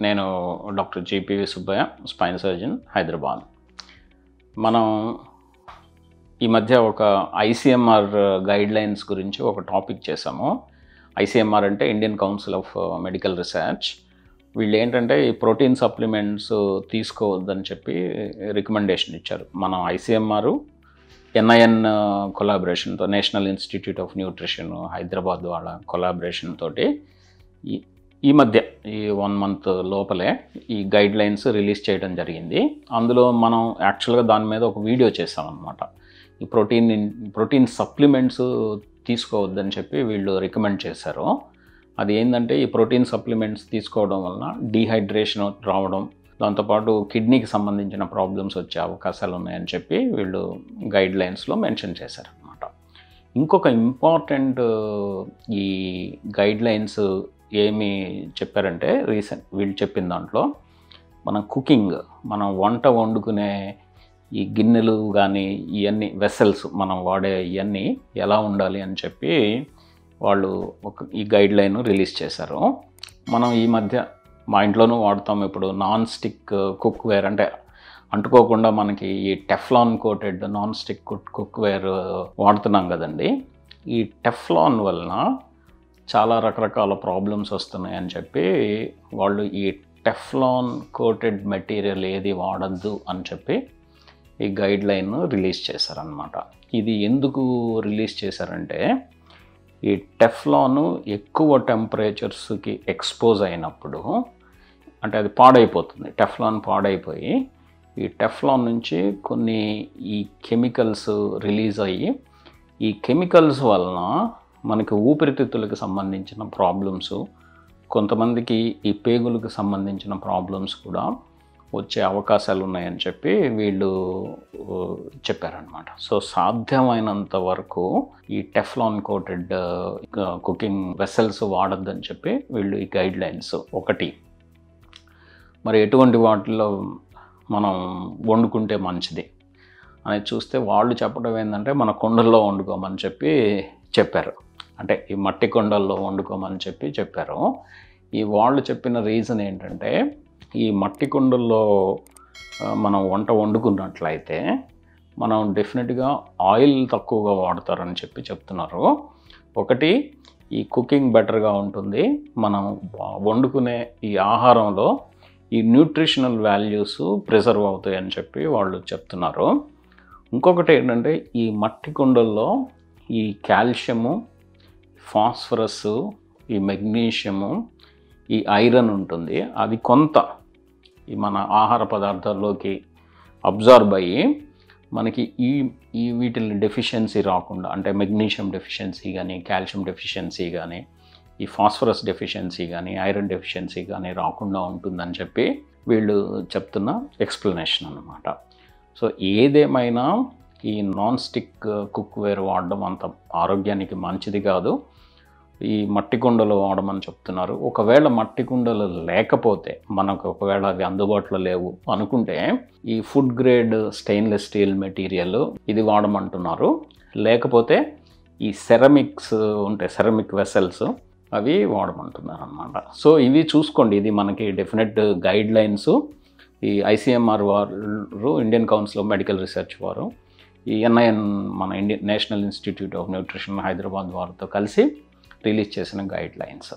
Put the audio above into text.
నేను doctor జీపీవి Subbaiah, spine surgeon, Hyderabad. మనం ఈ మధ్య ఒక ఐసీఎంఆర్ గైడ్లైన్స్ గురించి ఒక టాపిక్ చేసాము. ఐసీఎంఆర్ అంటే Indian council of medical research. వీళ్ళు ఏంటంటే ఈ ప్రోటీన్ సప్లిమెంట్స్ తీసుకోవద్దని చెప్పి రికమెండేషన్ ఇచ్చారు. మనం ఐసీఎంఆర్ ఎన్ఐఎన్ కొలాబరేషన్తో, national institute of nutrition Hyderabad వాళ్ళ కొలాబరేషన్ తోటి ఈ మధ్య ఈ 1 month లోపలే ఈ గైడ్లైన్స్ రిలీజ్ చేయడం జరిగింది. అందులో మనం యాక్చువల్గా దాని మీద ఒక వీడియో చేసామన్నమాట. ఈ ప్రోటీన్ సప్లిమెంట్స్ తీసుకోవద్దని చెప్పి వీళ్ళు రికమెండ్ చేశారు. అది ఏంటంటే ఈ ప్రోటీన్ సప్లిమెంట్స్ తీసుకోవడం వలన డీహైడ్రేషన్ రావడం, దాంతోపాటు కిడ్నీకి సంబంధించిన ప్రాబ్లమ్స్ వచ్చే అవకాశాలు ఉన్నాయని చెప్పి వీళ్ళు గైడ్లైన్స్లో మెన్షన్ చేశారనమాట. ఇంకొక ఇంపార్టెంట్ ఈ గైడ్లైన్స్ ఏమి చెప్పారంటే, వీళ్ళు చెప్పిన దాంట్లో మనం కుకింగ్, మనం వంట వండుకునే ఈ గిన్నెలు కానీ ఇవన్నీ వెసల్స్ మనం వాడే ఇవన్నీ ఎలా ఉండాలి అని చెప్పి వాళ్ళు ఈ గైడ్లైన్ రిలీజ్ చేశారు. మనం ఈ మధ్య మా ఇంట్లోనూ వాడతాం. ఇప్పుడు నాన్ స్టిక్ కుక్వేర్, అంటే అంటుకోకుండా మనకి ఈ Teflon coated non stick cookware వాడుతున్నాం కదండి. ఈ టెఫ్లాన్ వలన చాలా రకరకాల ప్రాబ్లమ్స్ వస్తున్నాయని చెప్పి వాళ్ళు ఈ టెఫ్లాన్ కోటెడ్ మెటీరియల్ ఏది వాడద్దు అని చెప్పి ఈ గైడ్లైన్ రిలీజ్ చేశారనమాట. ఇది ఎందుకు రిలీజ్ చేశారంటే, ఈ టెఫ్లాన్ ఎక్కువ టెంపరేచర్స్కి ఎక్స్పోజ్ అయినప్పుడు అంటే అది పాడైపోతుంది. టెఫ్లాన్ పాడైపోయి ఈ టెఫ్లాన్ నుంచి కొన్ని ఈ కెమికల్స్ రిలీజ్ అయ్యి, ఈ కెమికల్స్ వలన మనకి ఊపిరితిత్తులకు సంబంధించిన ప్రాబ్లమ్స్, కొంతమందికి ఈ పేగులకు సంబంధించిన ప్రాబ్లమ్స్ కూడా వచ్చే అవకాశాలు ఉన్నాయని చెప్పి వీళ్ళు చెప్పారనమాట. సో సాధ్యమైనంత వరకు ఈ టెఫ్లాన్ కోటెడ్ కుకింగ్ వెసల్స్ వాడొద్దని చెప్పి వీళ్ళు ఈ గైడ్లైన్స్. ఒకటి, మరి ఎటువంటి వాటిల్లో మనం వండుకుంటే మంచిది అనేది చూస్తే వాళ్ళు చెప్పడం ఏంటంటే, మన కుండల్లో వండుకోమని చెప్పి చెప్పారు. అంటే ఈ మట్టి కుండల్లో వండుకోమని చెప్పి చెప్పారు. ఈ వాళ్ళు చెప్పిన రీజన్ ఏంటంటే, ఈ మట్టి కుండల్లో మనం వంట వండుకున్నట్లయితే మనం డెఫినెట్గా ఆయిల్ తక్కువగా వాడతారని చెప్పి చెప్తున్నారు. ఒకటి, ఈ కుకింగ్ బెటర్గా ఉంటుంది. మనం వండుకునే ఈ ఆహారంలో ఈ న్యూట్రిషనల్ వాల్యూస్ ప్రిజర్వ్ అవుతాయి అని చెప్పి వాళ్ళు చెప్తున్నారు. ఇంకొకటి ఏంటంటే, ఈ మట్టి కుండల్లో ఈ కాల్షియము, ఫాస్ఫరస్, ఈ మెగ్నీషియము, ఈ ఐరన్ ఉంటుంది. అది కొంత ఈ మన ఆహార పదార్థాల్లోకి అబ్జార్బ్ అయ్యి మనకి ఈ వీటిని డెఫిషియన్సీ రాకుండా, అంటే మెగ్నీషియం డెఫిషియన్సీ కానీ, కాల్షియం డెఫిషియన్సీ కానీ, ఈ ఫాస్ఫరస్ డెఫిషియన్సీ కానీ, ఐరన్ డెఫిషియన్సీ కానీ రాకుండా ఉంటుందని చెప్పి వీళ్ళు చెప్తున్న ఎక్స్ప్లెనేషన్ అన్నమాట. సో ఏదేమైనా ఈ నాన్ స్టిక్ కుక్వేర్ వాడడం అంత ఆరోగ్యానికి మంచిది కాదు. ఈ మట్టి కుండలు వాడమని చెప్తున్నారు. ఒకవేళ మట్టి కుండలు లేకపోతే, మనకు ఒకవేళ అవి అందుబాటులో లేవు అనుకుంటే, ఈ food grade stainless steel material ఇది వాడమంటున్నారు. లేకపోతే ఈ సెరమిక్స్ ఉంటాయి, సెరమిక్ వెసల్స్, అవి వాడమంటున్నారు అన్నమాట. సో ఇవి చూసుకోండి. ఇది మనకి డెఫినెట్ గైడ్లైన్స్. ఈ ఐసీఎంఆర్ వారు, Indian council of medical research వారు, ఈ ఎన్ఐఎన్ మన national institute of nutrition Hyderabad వారితో కలిసి రిలీజ్ చేసిన గైడ్లైన్స్.